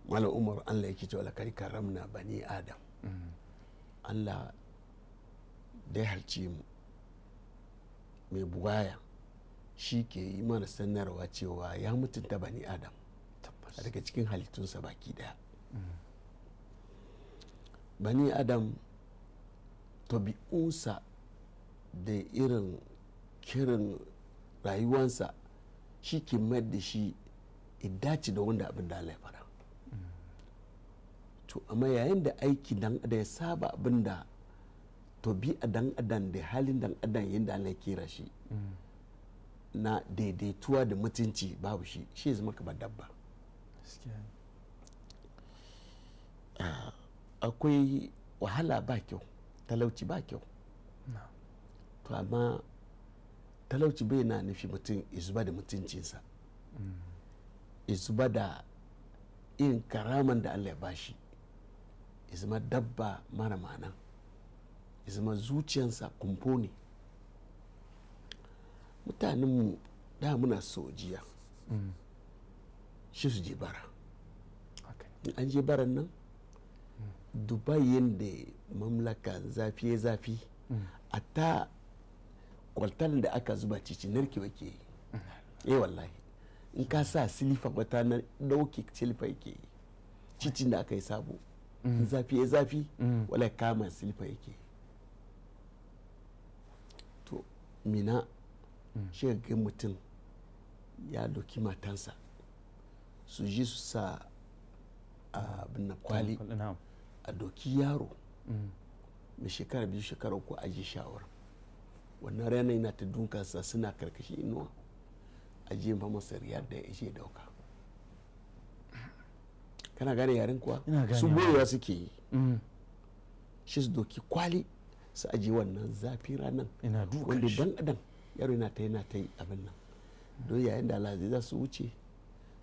Malam Umar Allah yake cewa lakari karamna bani Adam. Allah da ya halce mu mai buwaya shi ke yi mana sanarwa cewa ya mutunta bani Adam a daga cikin halittunsa baki daya. Bani Adam tabi'unsa da irin kirin rayuwansa shi ke mayar da shi dace da wanda abin da Allah ya fara. To amma yayin da aiki dan adam ya saba abin da a dan adam da halin dan adam yadda Allah ya kera shi na daidaituwa da mutunci babu shi zama kamar dabba. Akwai wahala ba kyau, talauci ba kyau. To amma talauci bai na nufi mutum izuba da mutuncinsa, izuba da irin karaman da Allah ya bashi, izuma dabba mara ma'ana, izuma zuciyansa kumfo ne. Mutanenmu da muna sojiya shi su je bara. An je baran nan Dubai yadda mamlaka zafi a ta kwaltar da aka zuba cici narkewa ke yi. Wallahi in ka sa silifa wata na dauke silifa yake yi, cicin da aka yi sabo zafi wala kama silifa yake yi. To mina shi ga mutum ya doki matansa su ji su sa abin na kwali a doki yaro mai shekara 2 shekara 3 aji shawar wannan rana yana ta dunkansa suna karkashi inuwa aji ba masa riyar da ya ce dauka. Kana gane yaren kuwa su boyewa suke yi shi su doki kwali su aji wannan zafi ranar wanda dan adam yaro yana ta yi abin nan don yayin da alazi za su wuce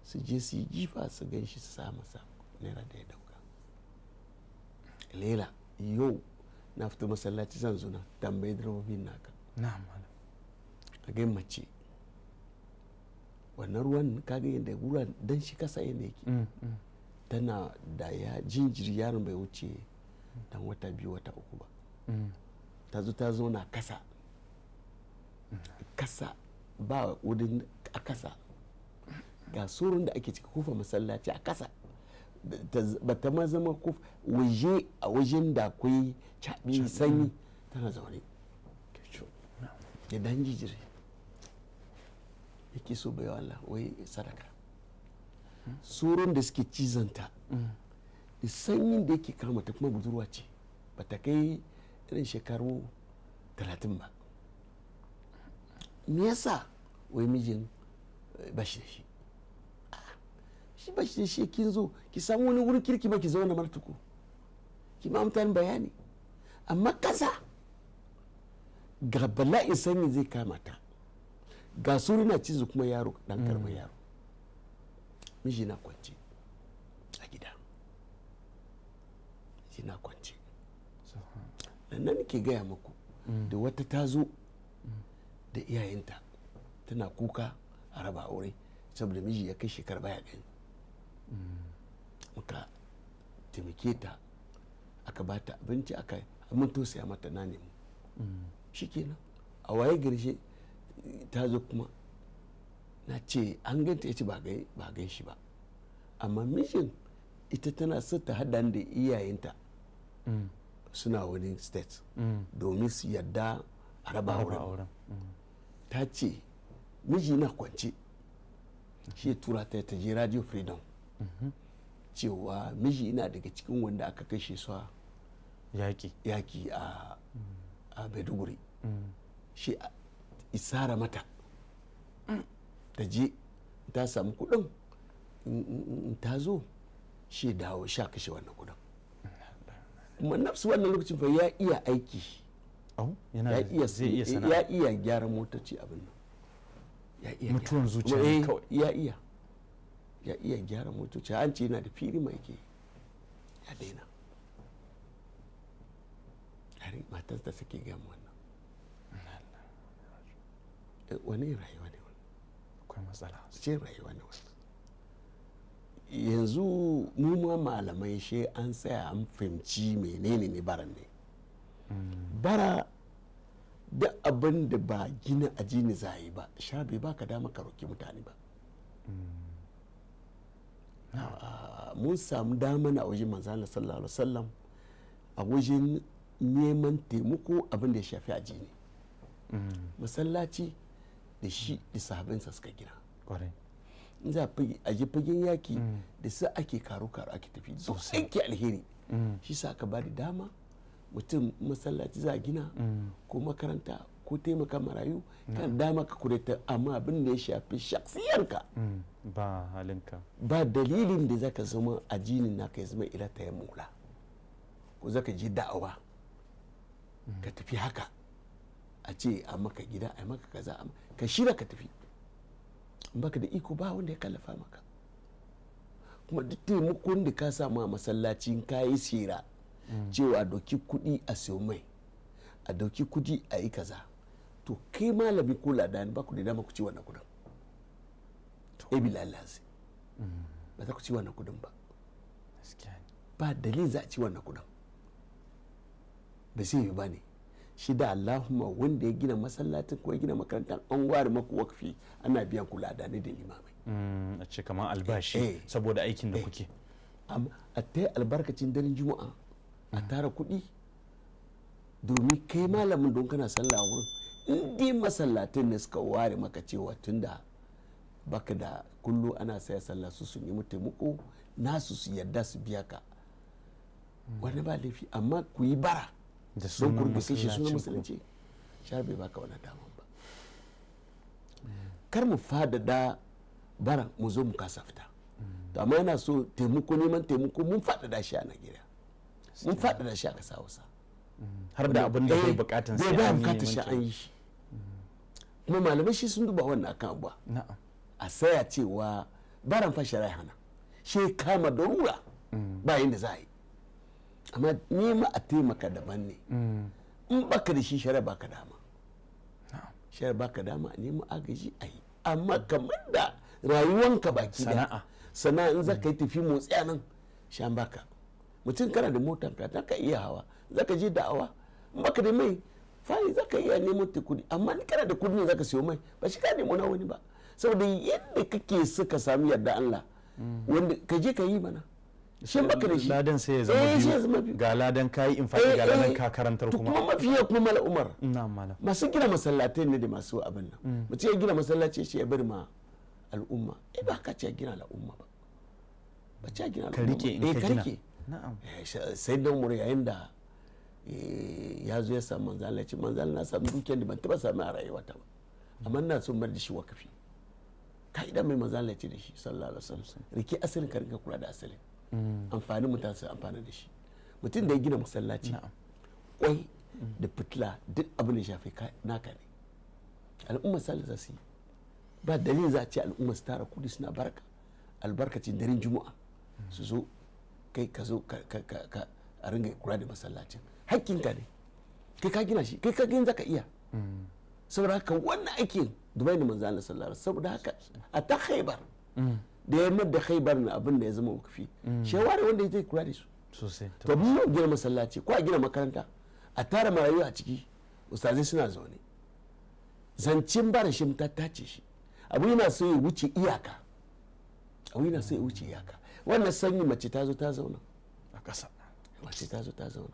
su je su yi jifa su gan shi su sa masa naira da ya dauka. Lela yau na fito masallaci zan zuna tambayi direbobin naka a gai mace wannan ruwan kaga yadda ruwan dan shi kasa yadda yake tana da ya jinjiri yaron bai wuce dan wata 2 wata 3 ba. ta zo na kasa ba wurin a kasa ga surun da ake cika kufa masallaci a kasa ba ta ma zama waje a wajen da akwai caɓi sanyi tana zaune da dan jijiri yake so bai Allah wai sadaka. Surun da suke cizanta da sanyin da yake kama ta kuma budurwa ce ba ta kai irin shekaru 30 ba. Me yasa wai mijin ba shi da shi? Shi ba shi da shi, kin zo ki samu wani wurin kirki ma ki zauna martuku ki ma mutane bayani. Amma kasa ga bala'in sanyi zai kama ta, ga suri na cizo kuma yaro dan karma yaro, miji na kwance a gida, miji na kwance. Nan ke gaya muku da wata ta zo da iyayenta tana kuka a raba aure saboda miji ya kai shekara baya gani. Muka taimake ta aka ba ta abinci aka mun tosaya mata na nemo shikenan a waye garshe ta zo kuma na ce an ganta ya ce ba gan shi ba, amma mijin ita tana so ta hada da iyayenta suna wani state domin su yadda a raba auren. Ta ce miji na kwance shi tura ta je Radio Freedom cewa miji ina daga cikin wanda aka kashe su yaki a Maiduguri. Shi isara mata ta je ta samu kudin ta zo shi dawo sha kashe wannan kudin. Kuma nafsu wannan lokacin fa ya iya aiki, ya iya gyara motoci abin nan, ya iya mutuwan zuciya kawai ya iya gyara motoci. An ce yana da fili mai ke ya daina. Yari matar da suke gama wannan wani rayuwa ne wannan, akwai matsala cikin rayuwa ne wannan. yanzu mu ma malamai shi an tsaya an fahimci menene ne baran ne. Bara da abin da ba gina ajini za yi ba sha bai baka dama ka roki mutane ba. Mun samu dama na wajen manzana sallallahu alaihi wasallam a wajen neman taimako abin da ya shafi ajini. Masallaci da shi da sahabinsa suka gina. In za a je fagen yaki da su ake karo-karo ake tafi sosai ke alheri. Shi sa aka ba da dama mutum masallaci za a gina ko makaranta ko taimaka marayu kan dama ka kureta amma abin da ya shafi shaksiyarka ba halinka ba dalilin da zaka zama ajinin naka ya zama ila ta mula ko zaka je da'awa ka tafi haka a ce a maka gida a maka kaza ka shirya ka tafi baka da iko ba wanda ya kallafa maka kuma duk taimakon da ka samu a masallacin kayi sira cewa a dauki kudi a siyo mai a dauki kudi a yi kaza to kai malami ko ladani ba ku da dama ku ci wannan kudin ebi lalazi ba za ku ci wannan kudin ba ba dalilin za a ci wannan kudin ba zai yi ba ne shi da Allahumma wanda ya gina masallacin ko ya gina makarantar an ware maku wakfi ana biyan ku ladani da limamai a ce kamar albashi saboda aikin da kuke a ta albarkacin daren juma'a a tara kuɗi domin kai malamin don kana sallah a wurin in dai masallatin ne suka ware maka cewa tunda baka da kullu ana saya sallah su nemi taimako nasu su yarda su biya ka wani ba laifi amma ku yi bara don ku rubuce shi sunan musulunci shar bai baka wani daman ba kar mu fadada baran mu zo mu kasa fita to amma yana so taimako neman taimako mun fadada shi a Najeriya mun fadada shi a kasa Hausa har da abin da bai bukatun sai an yi shi kuma malamai shi sun duba wannan akan abuwa a saya cewa baran fa shari'a hana shi kama darura ba yanda za a yi amma nema a taimaka daban ne in baka da shi shari'a baka dama shari'a baka dama a nema agaji a yi amma kamar da rayuwanka baki da sana'a in za ka yi tafi motsi a nan shan baka mutum kana da motanka za ka iya hawa za ka je da'awa in baka da mai fani za ka iya nemo ta kudi amma ni kana da kudi ne za ka siyo mai ba shi ka nemo na wani ba saboda yadda kake suka sami yarda Allah wanda ka je ka yi mana shin baka da shi ladan sai ya zama biyu ga ladan kayi in faɗi ga ladan ka karantar kuma mafiya kuma mala umar na'am masu gina masallatai ne da masu abin nan mutum ya gina masallaci shi ya bari ma al'umma ba ka ce gina al'umma ba ce gina al'umma ka rike in ka gina na'am sai dan mu yayin da ya zo ya samu manzala ce manzala na samu dukiyar da ban taba sami a rayuwata ba amma ina son bar da shi wakafi ka'ida mai manzala ce da shi sallallahu alaihi wasallam rike asalin ka rinka kula da asalin amfani mutane su amfana da shi mutum da ya gina masallaci kwai da fitila duk abin da shafi naka ne al'umma sallah za su yi ba dalilin za a ce al'umma su tara kudi suna barka albarkacin daren juma'a su zo kai ka zo ka a ringa kula da masallacin hakkinka ne kai ka gina shi kai ka gina zaka iya saboda haka wannan aikin dubai da manzo Allah sallallahu alaihi saboda haka a ta Khaibar da ya da Khaibar na abin da ya zama wukufi sheware wanda zai kula da su sosai to mun gina masallaci ko a gina makaranta a tara marayu a ciki ustazai suna zaune zancen bara shi ta tace shi abu yana so ya wuce iyaka abu yana so ya wuce iyaka wannan sanyi mace ta zo ta zauna a ƙasa mace ta zo ta zauna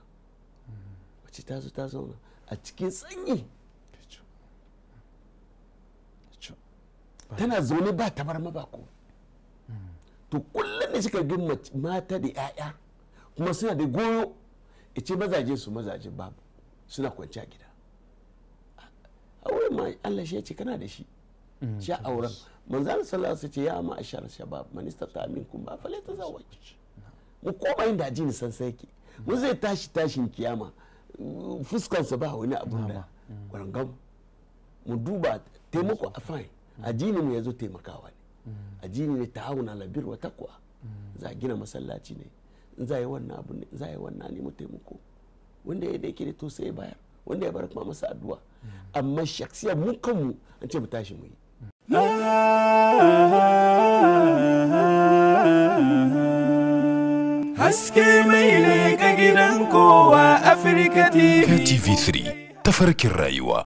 mace ta zo ta zauna a cikin sanyi tana zaune ba tabarma ba ko to kullum da suka bin mata da 'ya'ya kuma suna da goyo ice mazaje su mazaje babu suna kwanci a gida auren ma Allah shi ya ce kana da shi sha auren manzan sallallahu alaihi ce ya ma ashar shabab man istata minkum ba fala tazawwaj mu koma inda ajini san sai yake mu zai tashin kiyama fuskansa ba wani abu da gwarangam mu duba taimako a fine ajini mu yazo taimakawa ne ajini ne ta'awuna ala birri wa taqwa za gina masallaci ne in za yi wannan abu ne za yi wannan ne mu taimako wanda ya dake da to sai bayar wanda ya bar kuma masa addu'a amma shaksiya mu kanmu an ce mu tashi mu yi haske mai ne ga gidan kowa Afirka TV. TV3 tafarkin rayuwa.